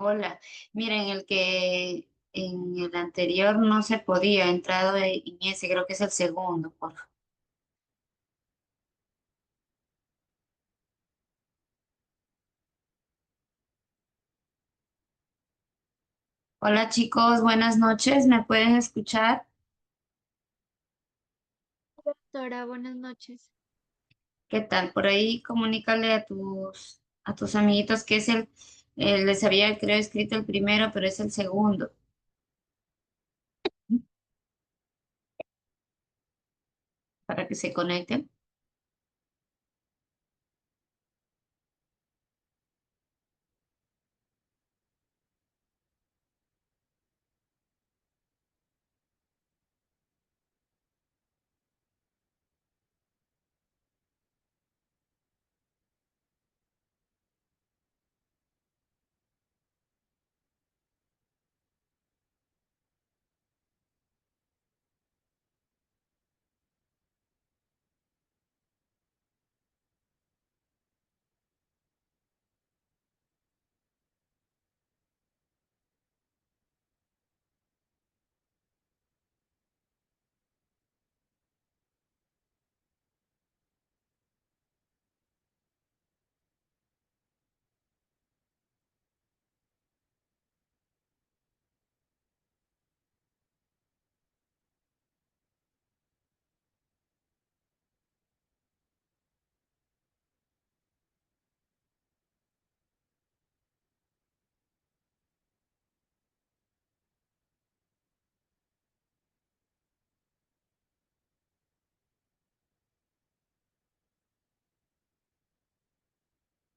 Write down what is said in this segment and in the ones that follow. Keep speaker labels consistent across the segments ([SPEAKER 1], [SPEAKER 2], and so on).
[SPEAKER 1] Hola, miren, el que en el anterior no se podía, he entrado en ese, creo que es el segundo, por favor. Hola chicos, buenas noches, ¿me pueden escuchar?
[SPEAKER 2] Doctora, buenas noches.
[SPEAKER 1] ¿Qué tal? Por ahí comunícale a tus amiguitos que es les había creo escrito el primero, pero es el segundo, para que se conecten.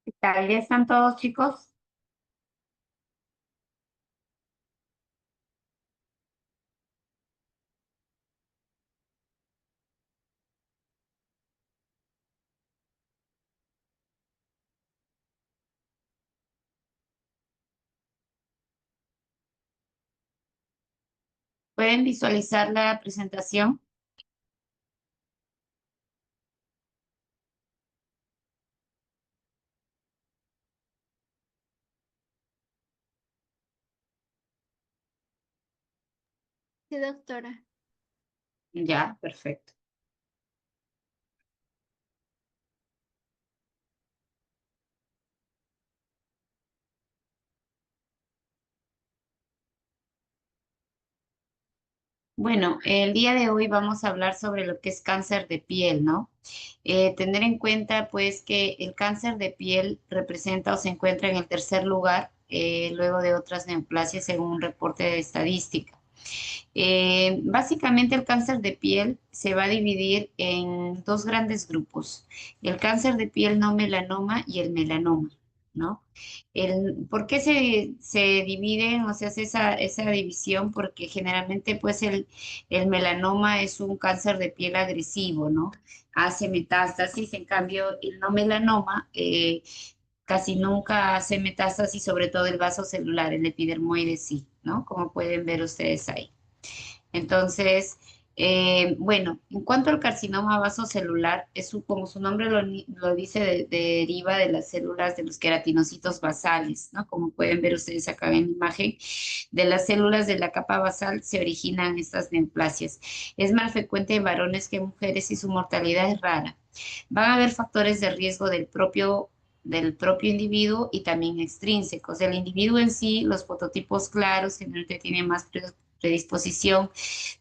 [SPEAKER 1] ¿Qué tal? ¿Ya están todos chicos? ¿Pueden visualizar la presentación?
[SPEAKER 2] Sí, doctora.
[SPEAKER 1] Ya, perfecto. Bueno, el día de hoy vamos a hablar sobre lo que es cáncer de piel, ¿no? Tener en cuenta, pues, que el cáncer de piel representa o se encuentra en el tercer lugar, luego de otras neoplasias, según un reporte de estadística. Básicamente, el cáncer de piel se va a dividir en dos grandes grupos: el cáncer de piel no melanoma y el melanoma, ¿no? ¿Por qué se dividen o se hace esa división? Porque generalmente pues el melanoma es un cáncer de piel agresivo, ¿no? Hace metástasis, en cambio el no melanoma casi nunca hace metástasis, sobre todo el vaso celular, el epidermoide sí, ¿no? Como pueden ver ustedes ahí. Entonces, bueno, en cuanto al carcinoma vasocelular, como su nombre lo dice, deriva de las células de los queratinocitos basales, ¿no? Como pueden ver ustedes acá en la imagen, de las células de la capa basal se originan estas neoplasias. Es más frecuente en varones que en mujeres y su mortalidad es rara. Van a haber factores de riesgo del propio individuo y también extrínsecos. El individuo en sí, los fototipos claros, generalmente tiene más predisposición.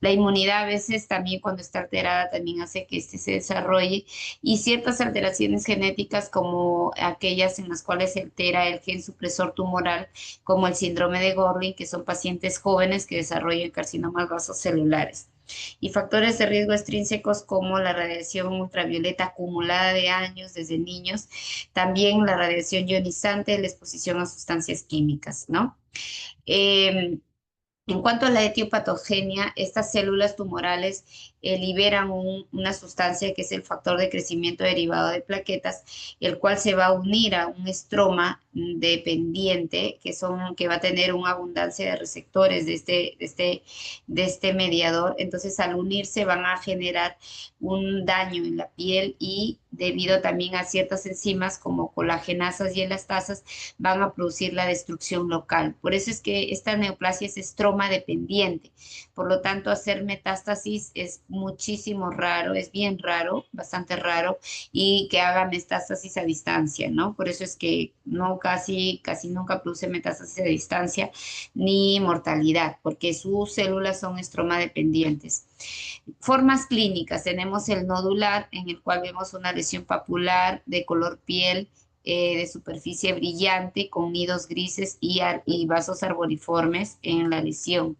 [SPEAKER 1] La inmunidad a veces también cuando está alterada también hace que este se desarrolle, y ciertas alteraciones genéticas como aquellas en las cuales se altera el gen supresor tumoral, como el síndrome de Gorlin, que son pacientes jóvenes que desarrollan carcinomas vasocelulares. Y factores de riesgo extrínsecos como la radiación ultravioleta acumulada de años desde niños, también la radiación ionizante, la exposición a sustancias químicas, ¿no? Eh, en cuanto a la etiopatogenia, estas células tumorales liberan una sustancia que es el factor de crecimiento derivado de plaquetas, el cual se va a unir a un estroma dependiente que va a tener una abundancia de receptores de este mediador. Entonces, al unirse van a generar un daño en la piel y debido también a ciertas enzimas como colagenasas y elastasas, van a producir la destrucción local. Por eso es que esta neoplasia es estroma dependiente. Por lo tanto, hacer metástasis es muchísimo raro, es bien raro, bastante raro, y que haga metástasis a distancia, ¿no? Por eso es que no casi nunca produce metástasis a distancia ni mortalidad, porque sus células son estroma dependientes. Formas clínicas, tenemos el nodular, en el cual vemos una lesión papular de color piel, de superficie brillante con nidos grises y vasos arboriformes en la lesión.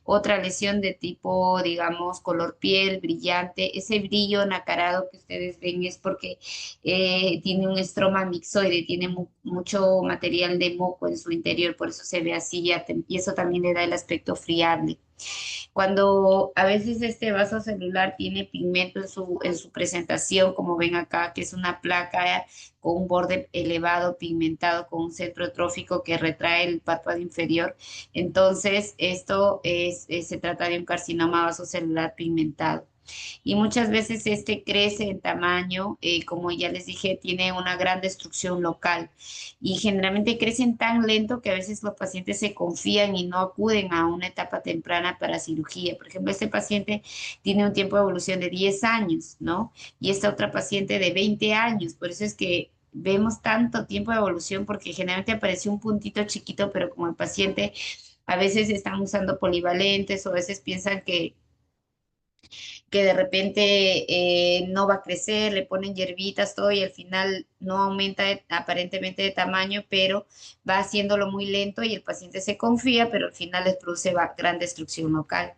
[SPEAKER 1] Otra lesión de tipo, digamos, color piel, brillante. Ese brillo nacarado que ustedes ven es porque tiene un estroma mixoide, tiene mucho material de moco en su interior, por eso se ve así y eso también le da el aspecto friable. Cuando a veces este vaso celular tiene pigmento en su presentación, como ven acá, que es una placa con un borde elevado, pigmentado, con un centro trófico que retrae el párpado inferior, entonces esto se trata de un carcinoma vasocelular pigmentado. Y muchas veces este crece en tamaño, como ya les dije, tiene una gran destrucción local y generalmente crecen tan lento que a veces los pacientes se confían y no acuden a una etapa temprana para cirugía. Por ejemplo, este paciente tiene un tiempo de evolución de 10 años, ¿no? Y esta otra paciente de 20 años. Por eso es que vemos tanto tiempo de evolución porque generalmente aparece un puntito chiquito, pero como el paciente a veces están usando polivalentes o a veces piensan que de repente no va a crecer, le ponen hierbitas, todo y al final no aumenta aparentemente de tamaño, pero va haciéndolo muy lento y el paciente se confía, pero al final les produce gran destrucción local.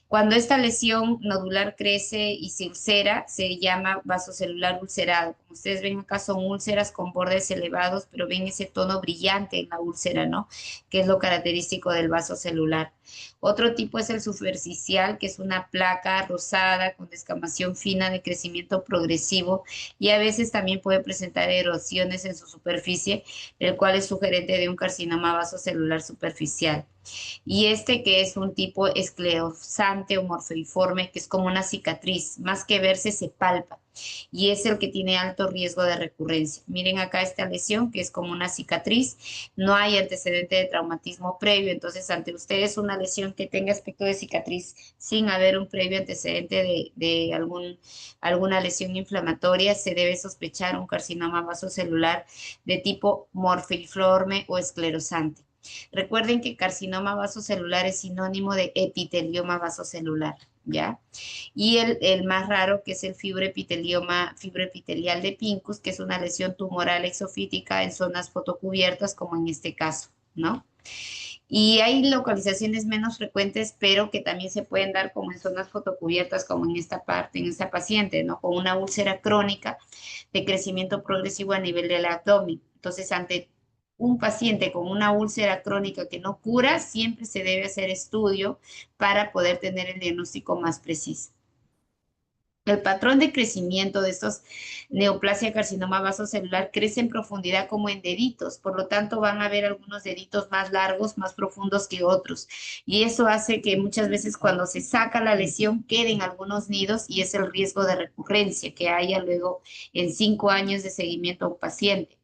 [SPEAKER 1] Cuando esta lesión nodular crece y se ulcera, se llama vasocelular ulcerado. Como ustedes ven acá, son úlceras con bordes elevados, pero ven ese tono brillante en la úlcera, ¿no? Que es lo característico del vaso celular. Otro tipo es el superficial, que es una placa rosada con descamación fina de crecimiento progresivo y a veces también puede presentar erosiones en su superficie, el cual es sugerente de un carcinoma vasocelular superficial. Y este que es un tipo esclerosante o morfoiforme, que es como una cicatriz, más que verse se palpa y es el que tiene alto riesgo de recurrencia. Miren acá esta lesión que es como una cicatriz, no hay antecedente de traumatismo previo, entonces ante ustedes una lesión que tenga aspecto de cicatriz sin haber un previo antecedente de alguna lesión inflamatoria, se debe sospechar un carcinoma vasocelular de tipo morfoiforme o esclerosante. Recuerden que carcinoma vasocelular es sinónimo de epitelioma vasocelular, ¿ya? Y el más raro, que es el fibroepitelial de Pincus, que es una lesión tumoral exofítica en zonas fotocubiertas, como en este caso, ¿no? Y hay localizaciones menos frecuentes, pero que también se pueden dar como en zonas fotocubiertas, como en esta parte, en esta paciente, ¿no? Con una úlcera crónica de crecimiento progresivo a nivel del abdomen. Entonces, ante un paciente con una úlcera crónica que no cura, siempre se debe hacer estudio para poder tener el diagnóstico más preciso. El patrón de crecimiento de estos neoplasia carcinoma vasocelular crece en profundidad como en deditos, por lo tanto van a haber algunos deditos más largos, más profundos que otros. Y eso hace que muchas veces cuando se saca la lesión queden algunos nidos y es el riesgo de recurrencia que haya luego en 5 años de seguimiento a un paciente.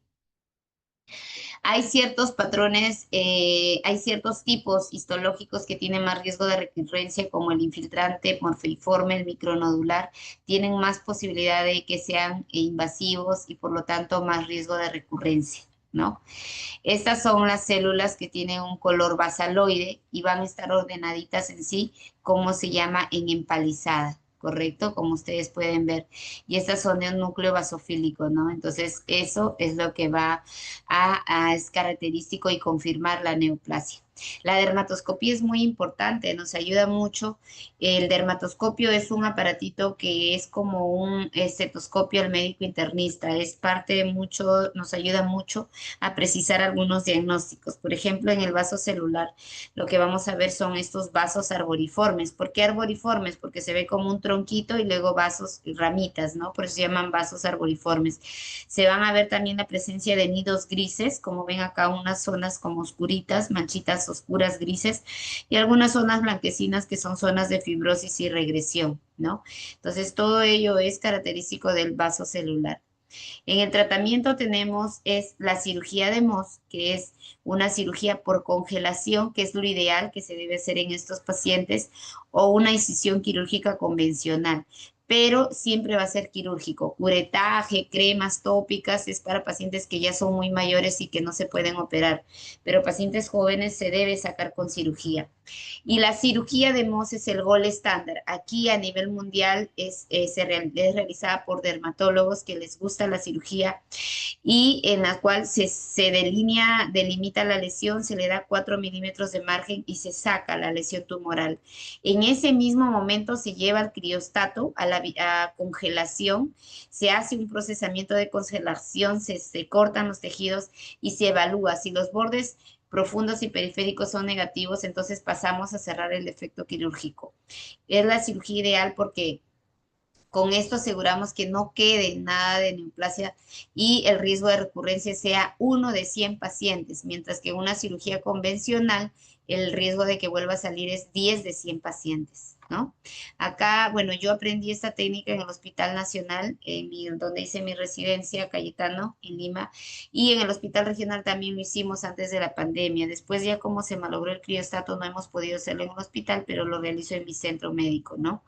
[SPEAKER 1] Hay ciertos patrones, hay ciertos tipos histológicos que tienen más riesgo de recurrencia, como el infiltrante morfeiforme, el micronodular, tienen más posibilidad de que sean invasivos y por lo tanto más riesgo de recurrencia, ¿no? Estas son las células que tienen un color basaloide y van a estar ordenaditas en sí, como se llama en empalizada. ¿Correcto? Como ustedes pueden ver. Y estas son de un núcleo basofílico, ¿no? Entonces, eso es lo que va es característico y confirmar la neoplasia. La dermatoscopía es muy importante, nos ayuda mucho. El dermatoscopio es un aparatito que es como un estetoscopio al médico internista, es parte de mucho, nos ayuda mucho a precisar algunos diagnósticos. Por ejemplo, en el vaso celular, lo que vamos a ver son estos vasos arboriformes. ¿Por qué arboriformes? Porque se ve como un tronquito y luego vasos, ramitas, ¿no? Por eso se llaman vasos arboriformes. Se van a ver también la presencia de nidos grises, como ven acá, unas zonas como oscuritas, manchitas oscuras grises, y algunas zonas blanquecinas que son zonas de fibrosis y regresión, ¿no? Entonces, todo ello es característico del vaso celular. En el tratamiento tenemos es la cirugía de Mohs, que es una cirugía por congelación, que es lo ideal que se debe hacer en estos pacientes, o una incisión quirúrgica convencional, pero siempre va a ser quirúrgico. Curetaje, cremas tópicas es para pacientes que ya son muy mayores y que no se pueden operar, pero pacientes jóvenes se debe sacar con cirugía. Y la cirugía de Mohs es el gol estándar. Aquí a nivel mundial es realizada por dermatólogos que les gusta la cirugía y en la cual se delimita la lesión, se le da 4 milímetros de margen y se saca la lesión tumoral. En ese mismo momento se lleva al criostato, a congelación, se hace un procesamiento de congelación, se cortan los tejidos y se evalúa si los bordes profundos y periféricos son negativos, entonces pasamos a cerrar el efecto quirúrgico. Es la cirugía ideal porque con esto aseguramos que no quede nada de neoplasia y el riesgo de recurrencia sea 1 de 100 pacientes, mientras que una cirugía convencional, el riesgo de que vuelva a salir es 10 de 100 pacientes, ¿no? Acá, bueno, yo aprendí esta técnica en el Hospital Nacional, donde hice mi residencia, Cayetano, en Lima, y en el Hospital Regional también lo hicimos antes de la pandemia. Después ya como se malogró el criostato, no hemos podido hacerlo en el hospital, pero lo realizo en mi centro médico, ¿no?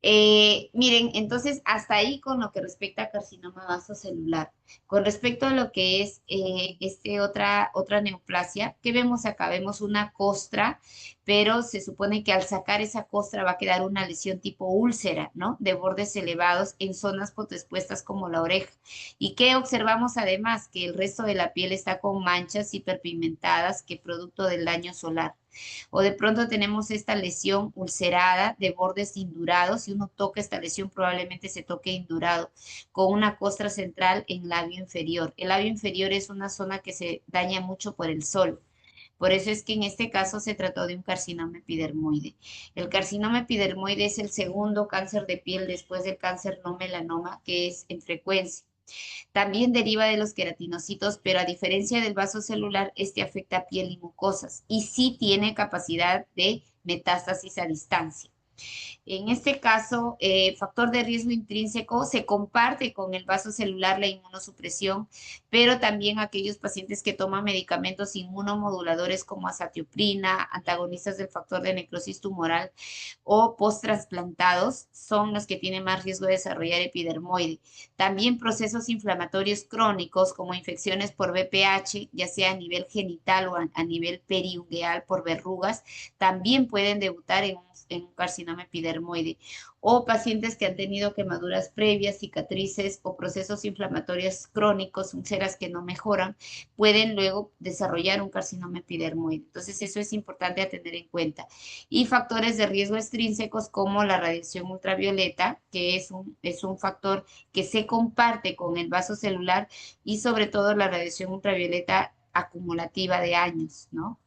[SPEAKER 1] Miren, entonces hasta ahí con lo que respecta a carcinoma vasocelular. Con respecto a lo que es otra neoplasia, ¿qué vemos acá? Vemos una costra, pero se supone que al sacar esa costra va a quedar una lesión tipo úlcera, ¿no? De bordes elevados en zonas fotoexpuestas como la oreja. ¿Y qué observamos además? Que el resto de la piel está con manchas hiperpigmentadas que producto del daño solar. O de pronto tenemos esta lesión ulcerada de bordes indurados. Si uno toca esta lesión, probablemente se toque indurado, con una costra central en labio inferior. El labio inferior es una zona que se daña mucho por el sol. Por eso es que en este caso se trató de un carcinoma epidermoide. El carcinoma epidermoide es el segundo cáncer de piel después del cáncer no melanoma, que es en frecuencia. También deriva de los queratinocitos, pero a diferencia del vaso celular, este afecta piel y mucosas y sí tiene capacidad de metástasis a distancia. En este caso, factor de riesgo intrínseco se comparte con el vaso celular, la inmunosupresión, pero también aquellos pacientes que toman medicamentos inmunomoduladores como azatioprina, antagonistas del factor de necrosis tumoral o post-trasplantados son los que tienen más riesgo de desarrollar epidermoide. También procesos inflamatorios crónicos como infecciones por VPH, ya sea a nivel genital o a nivel periungueal por verrugas, también pueden debutar en un carcinoma epidermoide, o pacientes que han tenido quemaduras previas, cicatrices o procesos inflamatorios crónicos, úlceras que no mejoran, pueden luego desarrollar un carcinoma epidermoide. Entonces, eso es importante a tener en cuenta. Y factores de riesgo extrínsecos como la radiación ultravioleta, que es un factor que se comparte con el vaso celular, y sobre todo la radiación ultravioleta acumulativa de años, ¿no?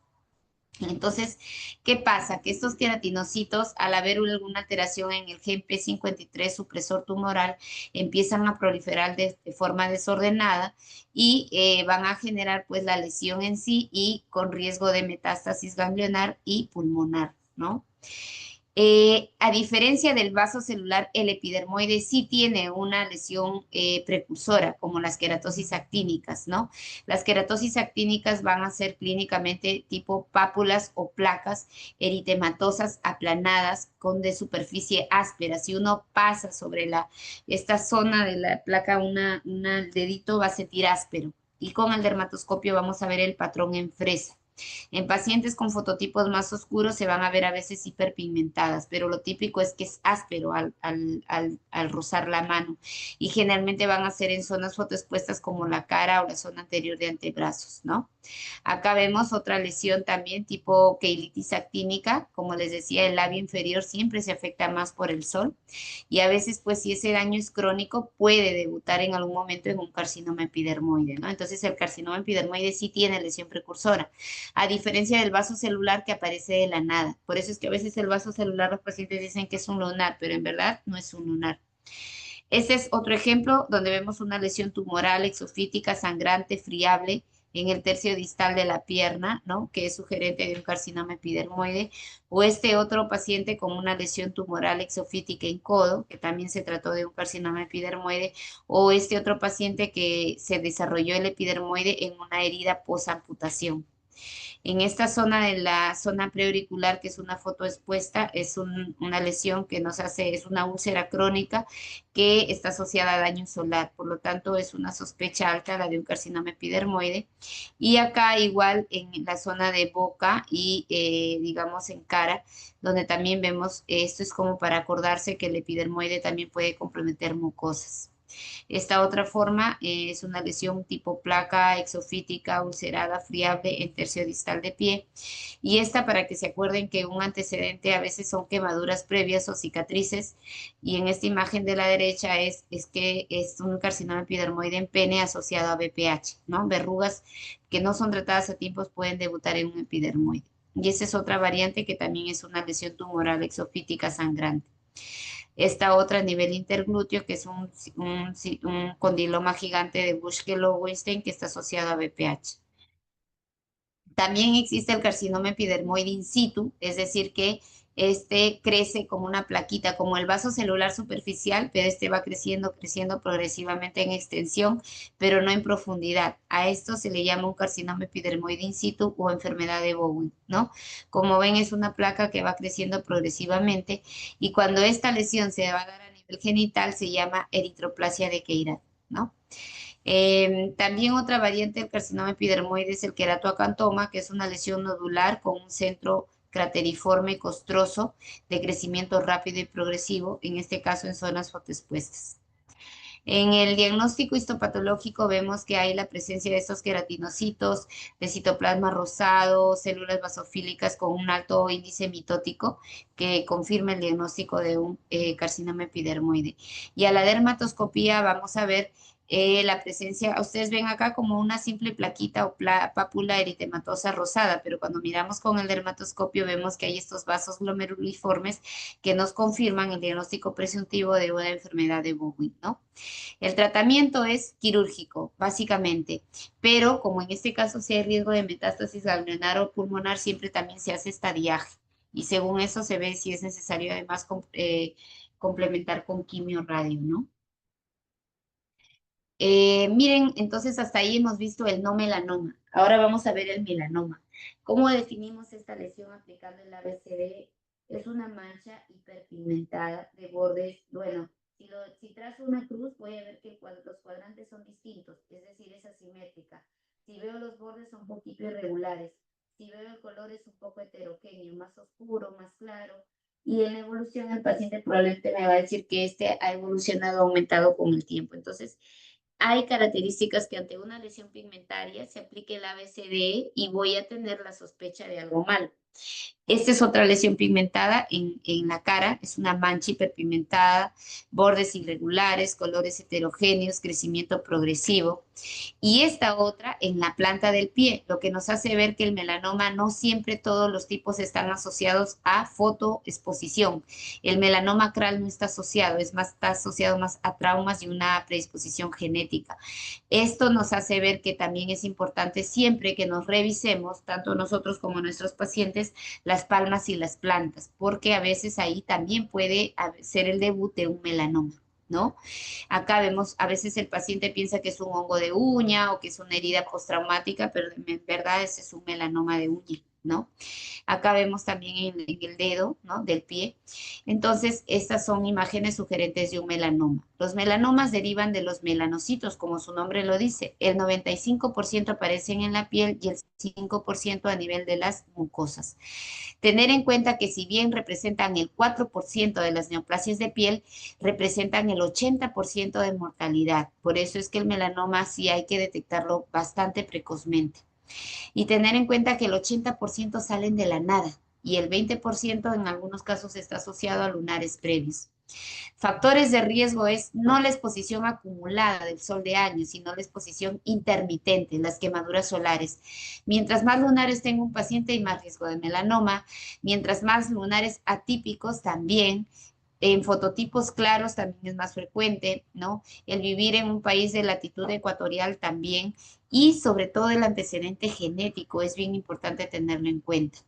[SPEAKER 1] Entonces, ¿qué pasa? Que estos queratinocitos, al haber alguna alteración en el gen P53 supresor tumoral, empiezan a proliferar de forma desordenada y van a generar pues la lesión en sí y con riesgo de metástasis ganglionar y pulmonar, ¿no? A diferencia del vaso celular, el epidermoide sí tiene una lesión precursora, como las queratosis actínicas, ¿no? Las queratosis actínicas van a ser clínicamente tipo pápulas o placas eritematosas aplanadas con de superficie áspera. Si uno pasa sobre esta zona de la placa, el dedito va a sentir áspero. Y con el dermatoscopio vamos a ver el patrón en fresa. En pacientes con fototipos más oscuros se van a ver a veces hiperpigmentadas, pero lo típico es que es áspero al rozar la mano y generalmente van a ser en zonas fotoexpuestas como la cara o la zona anterior de antebrazos, ¿no? Acá vemos otra lesión también tipo queilitis actínica, como les decía, el labio inferior siempre se afecta más por el sol y a veces pues si ese daño es crónico puede debutar en algún momento en un carcinoma epidermoide, ¿no? Entonces el carcinoma epidermoide sí tiene lesión precursora. a diferencia del vaso celular que aparece de la nada. Por eso es que a veces el vaso celular los pacientes dicen que es un lunar, pero en verdad no es un lunar. Este es otro ejemplo donde vemos una lesión tumoral exofítica, sangrante, friable en el tercio distal de la pierna, ¿no? Que es sugerente de un carcinoma epidermoide. O este otro paciente con una lesión tumoral exofítica en codo, que también se trató de un carcinoma epidermoide. O este otro paciente que se desarrolló el epidermoide en una herida posamputación. En esta zona de la zona preauricular, que es una foto expuesta, es una lesión que nos hace, es una úlcera crónica que está asociada a daño solar. Por lo tanto, es una sospecha alta la de un carcinoma epidermoide. Y acá igual en la zona de boca y digamos en cara, donde también vemos, esto es como para acordarse que el epidermoide también puede comprometer mucosas. Esta otra forma es una lesión tipo placa exofítica ulcerada friable en tercio distal de pie. Y esta para que se acuerden que un antecedente a veces son quemaduras previas o cicatrices. Y en esta imagen de la derecha es que es un carcinoma epidermoide en pene asociado a BPH, ¿no? Verrugas que no son tratadas a tiempos pueden debutar en un epidermoide. Y esa es otra variante que también es una lesión tumoral exofítica sangrante. Esta otra a nivel interglúteo, que es un condiloma gigante de Buschke-Lowenstein que está asociado a BPH. También existe el carcinoma epidermoide in situ, es decir, que este crece como una plaquita, como el vaso celular superficial, pero este va creciendo, creciendo progresivamente en extensión, pero no en profundidad. A esto se le llama un carcinoma epidermoide in situ o enfermedad de Bowen, ¿no? Como ven, es una placa que va creciendo progresivamente y cuando esta lesión se va a dar a nivel genital se llama eritroplasia de Queyrat, ¿no? También otra variante del carcinoma epidermoide es el queratoacantoma, que es una lesión nodular con un centro crateriforme costroso de crecimiento rápido y progresivo, en este caso en zonas fotoexpuestas. En el diagnóstico histopatológico vemos que hay la presencia de estos queratinocitos, de citoplasma rosado, células basofílicas con un alto índice mitótico que confirma el diagnóstico de un carcinoma epidermoide. Y a la dermatoscopía vamos a ver la presencia, ustedes ven acá como una simple plaquita o pápula eritematosa rosada, pero cuando miramos con el dermatoscopio vemos que hay estos vasos glomeruliformes que nos confirman el diagnóstico presuntivo de una enfermedad de Bowen, ¿no? El tratamiento es quirúrgico, básicamente, pero como en este caso si hay riesgo de metástasis ganglionar o pulmonar, siempre también se hace estadiaje y según eso se ve si es necesario además complementar con quimio radio, ¿no? Miren, entonces hasta ahí hemos visto el no melanoma. Ahora vamos a ver el melanoma. ¿Cómo definimos esta lesión aplicando el ABCD? Es una mancha hiperpigmentada de bordes, bueno, si trazo una cruz voy a ver que los cuadrantes son distintos, es decir, es asimétrica. Si veo los bordes son un poquito irregulares. Si veo el color es un poco heterogéneo, más oscuro, más claro. Y en la evolución el paciente probablemente me va a decir que este ha evolucionado, aumentado con el tiempo. Entonces, hay características que ante una lesión pigmentaria se aplique el ABCDE y voy a tener la sospecha de algo malo. Esta es otra lesión pigmentada en la cara, es una mancha hiperpigmentada, bordes irregulares, colores heterogéneos, crecimiento progresivo. Y esta otra en la planta del pie, lo que nos hace ver que el melanoma no siempre todos los tipos están asociados a fotoexposición. El melanoma acral no está asociado, es más, está asociado más a traumas y una predisposición genética. Esto nos hace ver que también es importante siempre que nos revisemos, tanto nosotros como nuestros pacientes, las palmas y las plantas, porque a veces ahí también puede ser el debut de un melanoma, ¿no? Acá vemos, a veces el paciente piensa que es un hongo de uña o que es una herida postraumática, pero en verdad ese es un melanoma de uña, ¿no? Acá vemos también en el dedo, ¿no? Del pie. Entonces, estas son imágenes sugerentes de un melanoma. Los melanomas derivan de los melanocitos, como su nombre lo dice. El 95% aparecen en la piel y el 5% a nivel de las mucosas. Tener en cuenta que si bien representan el 4% de las neoplasias de piel, representan el 80% de mortalidad. Por eso es que el melanoma sí hay que detectarlo bastante precozmente. Y tener en cuenta que el 80% salen de la nada y el 20% en algunos casos está asociado a lunares previos. Factores de riesgo es no la exposición acumulada del sol de años, sino la exposición intermitente, las quemaduras solares. Mientras más lunares tenga un paciente, hay más riesgo de melanoma. Mientras más lunares atípicos, también. En fototipos claros también es más frecuente, ¿no? El vivir en un país de latitud ecuatorial también. Y sobre todo el antecedente genético es bien importante tenerlo en cuenta.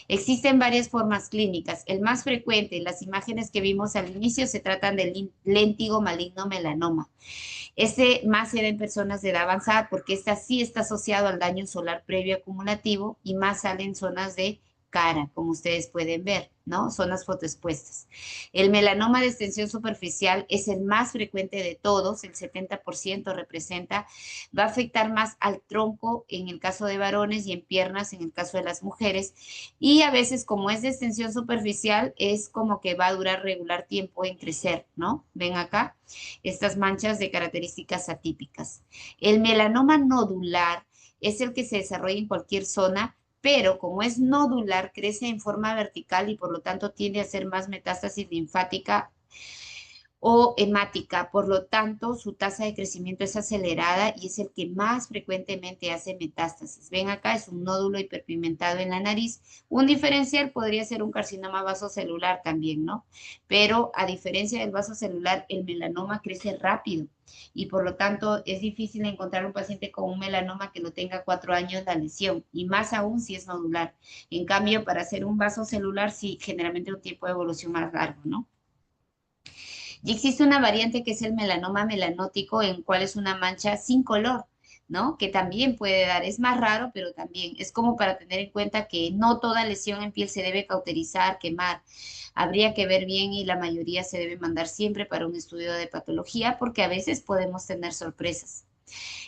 [SPEAKER 1] Existen varias formas clínicas. El más frecuente, las imágenes que vimos al inicio, se tratan del léntigo maligno melanoma. Este más se da en personas de edad avanzada porque esta sí está asociado al daño solar previo acumulativo y más sale en zonas de cara, como ustedes pueden ver, ¿no? Zonas fotoexpuestas. El melanoma de extensión superficial es el más frecuente de todos, el 70% representa, va a afectar más al tronco en el caso de varones y en piernas en el caso de las mujeres. Y a veces, como es de extensión superficial, es como que va a durar regular tiempo en crecer, ¿no? Ven acá estas manchas de características atípicas. El melanoma nodular es el que se desarrolla en cualquier zona, pero como es nodular, crece en forma vertical y por lo tanto tiende a ser más metástasis linfática o hemática. Por lo tanto, su tasa de crecimiento es acelerada y es el que más frecuentemente hace metástasis. Ven acá, es un nódulo hiperpigmentado en la nariz. Un diferencial podría ser un carcinoma vasocelular también, ¿no? Pero a diferencia del vasocelular, el melanoma crece rápido y por lo tanto es difícil encontrar un paciente con un melanoma que no tenga 4 años la lesión y más aún si es nodular. En cambio, para hacer un vasocelular, sí, generalmente un tiempo de evolución más largo, ¿no? Y existe una variante que es el melanoma melanótico, en cual es una mancha sin color, ¿no? Que también puede dar, es más raro, pero también es como para tener en cuenta que no toda lesión en piel se debe cauterizar, quemar. Habría que ver bien y la mayoría se debe mandar siempre para un estudio de patología porque a veces podemos tener sorpresas.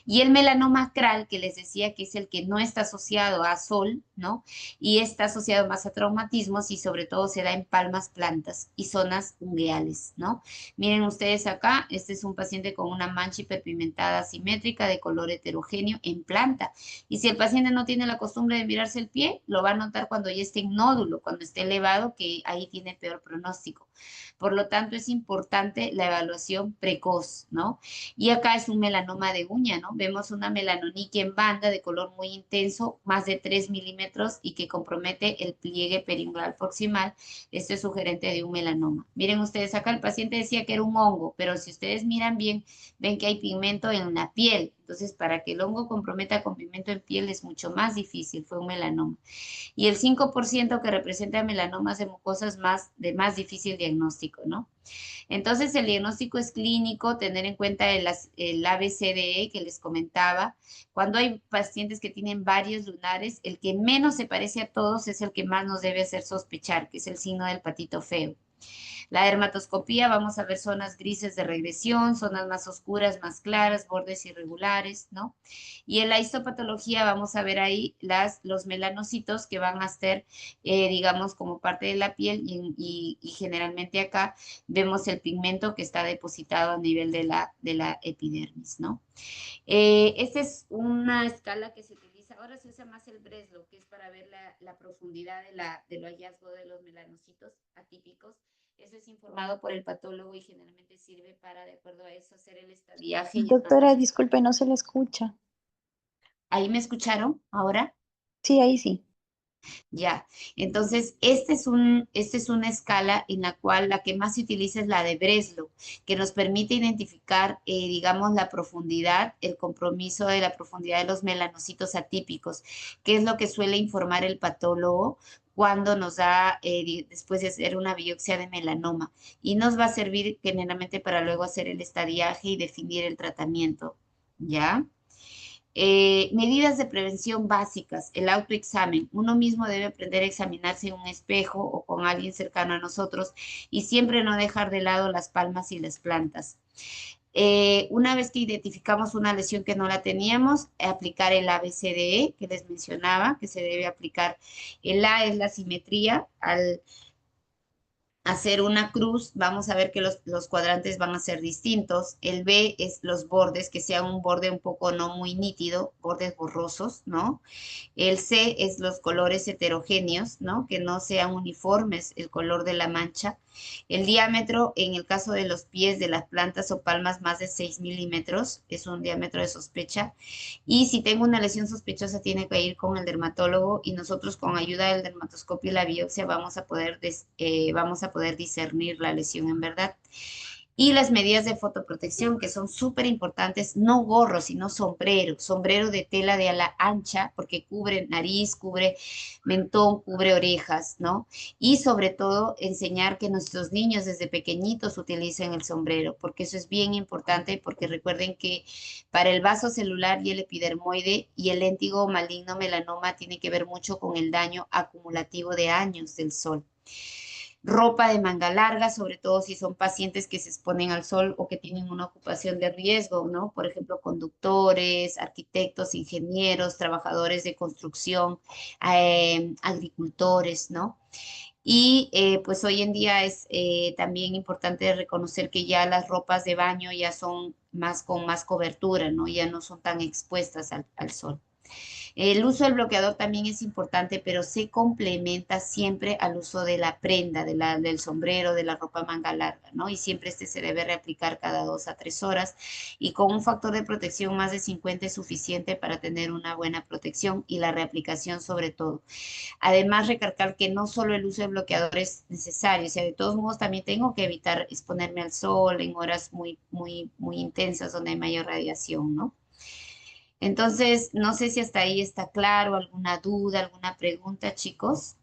[SPEAKER 1] Y el melanoma acral, que les decía que es el que no está asociado a sol, ¿no? Y está asociado más a traumatismos y sobre todo se da en palmas, plantas y zonas ungueales, ¿no? Miren ustedes acá, este es un paciente con una mancha hiperpigmentada asimétrica de color heterogéneo en planta. Y si el paciente no tiene la costumbre de mirarse el pie, lo va a notar cuando ya esté en nódulo, cuando esté elevado, que ahí tiene peor pronóstico. Por lo tanto, es importante la evaluación precoz, ¿no? Y acá es un melanoma de uña, ¿no? Vemos una melanoniquia en banda de color muy intenso, más de 3 milímetros y que compromete el pliegue periungular proximal. Esto es sugerente de un melanoma. Miren ustedes acá, el paciente decía que era un hongo, pero si ustedes miran bien, ven que hay pigmento en la piel. Entonces, para que el hongo comprometa con pigmento en piel es mucho más difícil, fue un melanoma. Y el 5% que representa melanomas de mucosas más de más difícil diagnóstico, ¿no? Entonces, el diagnóstico es clínico, tener en cuenta el ABCDE que les comentaba. Cuando hay pacientes que tienen varios lunares, el que menos se parece a todos es el que más nos debe hacer sospechar, que es el signo del patito feo. La dermatoscopía, vamos a ver zonas grises de regresión, zonas más oscuras, más claras, bordes irregulares, ¿no? Y en la histopatología vamos a ver ahí los melanocitos que van a ser, digamos, como parte de la piel y generalmente acá vemos el pigmento que está depositado a nivel de la epidermis, ¿no? Esta es una escala que se utiliza, ahora se usa más el Breslow, que es para ver la profundidad de lo hallazgo de los melanocitos atípicos. Eso es informado por el patólogo y generalmente sirve para, de acuerdo a eso, hacer el estadiaje y el
[SPEAKER 3] Doctora,
[SPEAKER 1] tratamiento.
[SPEAKER 3] disculpe, no se le escucha.
[SPEAKER 1] ¿Ahí me escucharon ahora?
[SPEAKER 3] Sí, ahí sí.
[SPEAKER 1] Ya, entonces esta es una escala en la cual la que más se utiliza es la de Breslow, que nos permite identificar, digamos, la profundidad, el compromiso de la profundidad de los melanocitos atípicos, que es lo que suele informar el patólogo cuando nos da, después de hacer una biopsia de melanoma, y nos va a servir generalmente para luego hacer el estadiaje y definir el tratamiento, ¿ya? Medidas de prevención básicas, el autoexamen. Uno mismo debe aprender a examinarse en un espejo o con alguien cercano a nosotros y siempre no dejar de lado las palmas y las plantas. Una vez que identificamos una lesión que no la teníamos, aplicar el ABCDE que les mencionaba, que se debe aplicar. El A es la simetría hacer una cruz, vamos a ver que los cuadrantes van a ser distintos. El B es los bordes, que sea un borde un poco no muy nítido, bordes borrosos, ¿no? El C es los colores heterogéneos, ¿no? Que no sean uniformes el color de la mancha. El diámetro, en el caso de los pies de las plantas o palmas, más de 6 milímetros, es un diámetro de sospecha. Y si tengo una lesión sospechosa, tiene que ir con el dermatólogo y nosotros con ayuda del dermatoscopio y la biopsia vamos a poder discernir la lesión en verdad. Y las medidas de fotoprotección, que son súper importantes, no gorro, sino sombrero, sombrero de tela de ala ancha, porque cubre nariz, cubre mentón, cubre orejas, ¿no? Y sobre todo, enseñar que nuestros niños desde pequeñitos utilicen el sombrero, porque eso es bien importante, porque recuerden que para el vaso celular y el epidermoide y el léntigo maligno melanoma tiene que ver mucho con el daño acumulativo de años del sol. Ropa de manga larga, sobre todo si son pacientes que se exponen al sol o que tienen una ocupación de riesgo, ¿no? Por ejemplo, conductores, arquitectos, ingenieros, trabajadores de construcción, agricultores, ¿no? Y pues hoy en día es también importante reconocer que ya las ropas de baño ya son más con más cobertura, ¿no? Ya no son tan expuestas al sol. El uso del bloqueador también es importante, pero se complementa siempre al uso de la prenda, del sombrero, de la ropa manga larga, ¿no? Y siempre este se debe reaplicar cada 2 a 3 horas y con un factor de protección más de 50 es suficiente para tener una buena protección y la reaplicación sobre todo. Además, recalcar que no solo el uso de bloqueador es necesario, o sea, de todos modos también tengo que evitar exponerme al sol en horas muy intensas donde hay mayor radiación, ¿no? Entonces, no sé si hasta ahí está claro, alguna duda, alguna pregunta, chicos.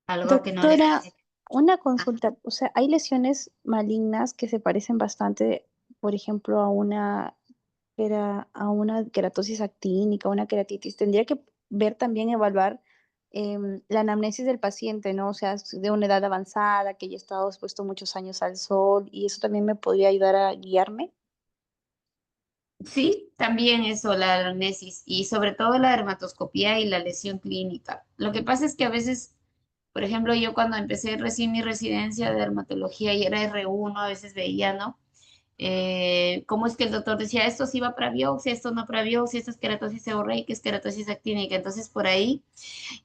[SPEAKER 1] Algo que no les
[SPEAKER 3] Doctora,
[SPEAKER 1] quede.
[SPEAKER 3] una
[SPEAKER 1] Ah,
[SPEAKER 3] consulta. O sea, hay lesiones malignas que se parecen bastante, por ejemplo, a una queratosis actínica, una queratitis. Tendría que ver también, evaluar la anamnesis del paciente, ¿no? O sea, de una edad avanzada, que haya estado expuesto muchos años al sol, y eso también me podría ayudar a guiarme.
[SPEAKER 1] sí, también eso, la anamnesis y sobre todo la dermatoscopía y la lesión clínica. Lo que pasa es que a veces, por ejemplo, yo cuando empecé recién mi residencia de dermatología y era R1, a veces veía, ¿no? Cómo es que el doctor decía, esto sí va para biopsia, esto no para biopsia, esto es queratosis seborreica, es queratosis actínica. Entonces, por ahí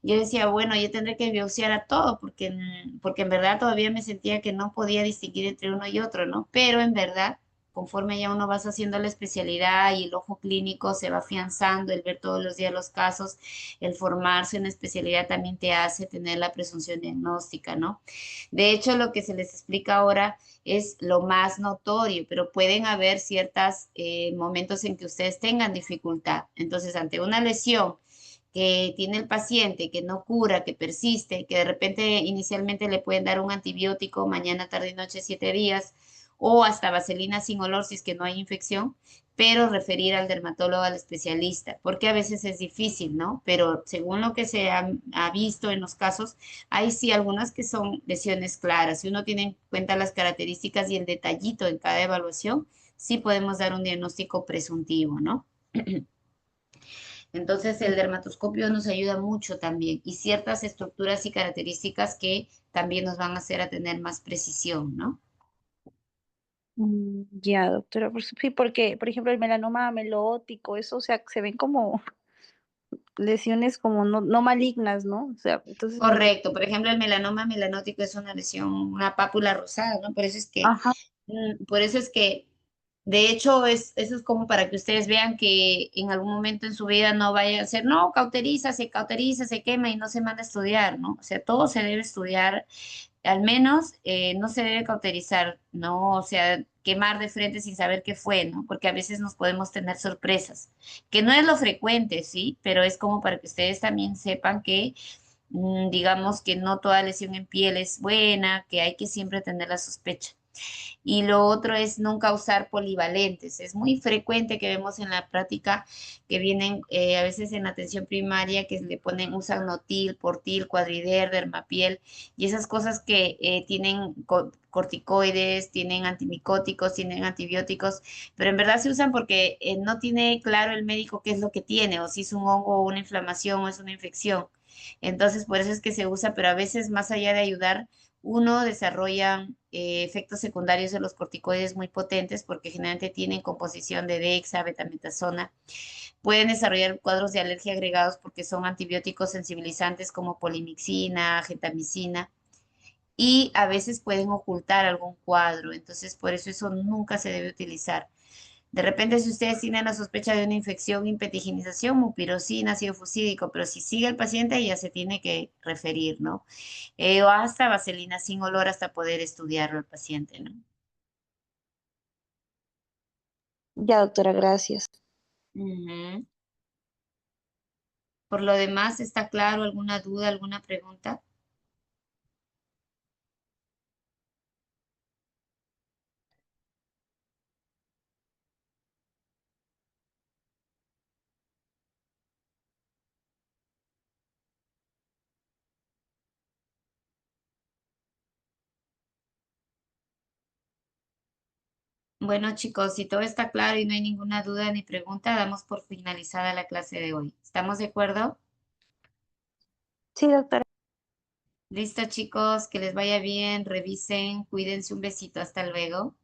[SPEAKER 1] yo decía, bueno, yo tendré que biopsiar a todo, porque en verdad todavía me sentía que no podía distinguir entre uno y otro, ¿no? Pero en verdad, conforme ya uno vas haciendo la especialidad y el ojo clínico se va afianzando, el ver todos los días los casos, el formarse en especialidad también te hace tener la presunción diagnóstica, ¿no? De hecho, lo que se les explica ahora es lo más notorio, pero pueden haber ciertos momentos en que ustedes tengan dificultad. Entonces, ante una lesión que tiene el paciente, que no cura, que persiste, que de repente inicialmente le pueden dar un antibiótico mañana, tarde y noche, 7 días, o hasta vaselina sin olor si es que no hay infección, pero referir al dermatólogo, al especialista, porque a veces es difícil, ¿no? Pero según lo que se ha visto en los casos, hay sí algunas que son lesiones claras. Si uno tiene en cuenta las características y el detallito en cada evaluación, sí podemos dar un diagnóstico presuntivo, ¿no? Entonces el dermatoscopio nos ayuda mucho también y ciertas estructuras y características que también nos van a hacer a tener más precisión, ¿no?
[SPEAKER 3] Ya, doctora, sí, porque, por ejemplo, el melanoma melótico, eso, o sea, se ven como lesiones como no malignas, ¿no? O sea, entonces
[SPEAKER 1] Correcto. Por ejemplo, el melanoma melanótico es una lesión, una pápula rosada, ¿no?
[SPEAKER 3] ajá,
[SPEAKER 1] Por eso es que, de hecho, eso es como para que ustedes vean que en algún momento en su vida no vaya a ser, no, cauteriza, se quema y no se manda a estudiar, ¿no? O sea, todo se debe estudiar, al menos no se debe cauterizar, ¿no? O sea, quemar de frente sin saber qué fue, ¿no? Porque a veces nos podemos tener sorpresas, que no es lo frecuente, ¿sí? Pero es como para que ustedes también sepan que digamos que no toda lesión en piel es buena, que hay que siempre tener la sospecha. Y lo otro es nunca usar polivalentes. Es muy frecuente que vemos en la práctica que vienen a veces en atención primaria que le ponen, usan Notil, Portil, Cuadrider, Dermapiel y esas cosas que tienen corticoides, tienen antimicóticos, tienen antibióticos, pero en verdad se usan porque no tiene claro el médico qué es lo que tiene, o si es un hongo o una inflamación o es una infección. Entonces, por eso es que se usa, pero a veces más allá de ayudar, uno desarrolla efectos secundarios de los corticoides muy potentes porque generalmente tienen composición de dexa, betametasona. Pueden desarrollar cuadros de alergia agregados porque son antibióticos sensibilizantes como polimixina, gentamicina y a veces pueden ocultar algún cuadro. Entonces, por eso nunca se debe utilizar. De repente, si ustedes tienen la sospecha de una infección, impetiginización, mupirocina, ácido fusídico, pero si sigue el paciente ya se tiene que referir, ¿no? O hasta vaselina sin olor hasta poder estudiarlo el paciente, ¿no?
[SPEAKER 3] Ya, doctora, gracias.
[SPEAKER 1] Ujú. Por lo demás, ¿está claro? ¿Alguna duda, alguna pregunta? Bueno, chicos, si todo está claro y no hay ninguna duda ni pregunta, damos por finalizada la clase de hoy. ¿Estamos de acuerdo?
[SPEAKER 3] Sí, doctora.
[SPEAKER 1] Listo, chicos, que les vaya bien, revisen, cuídense, un besito, hasta luego.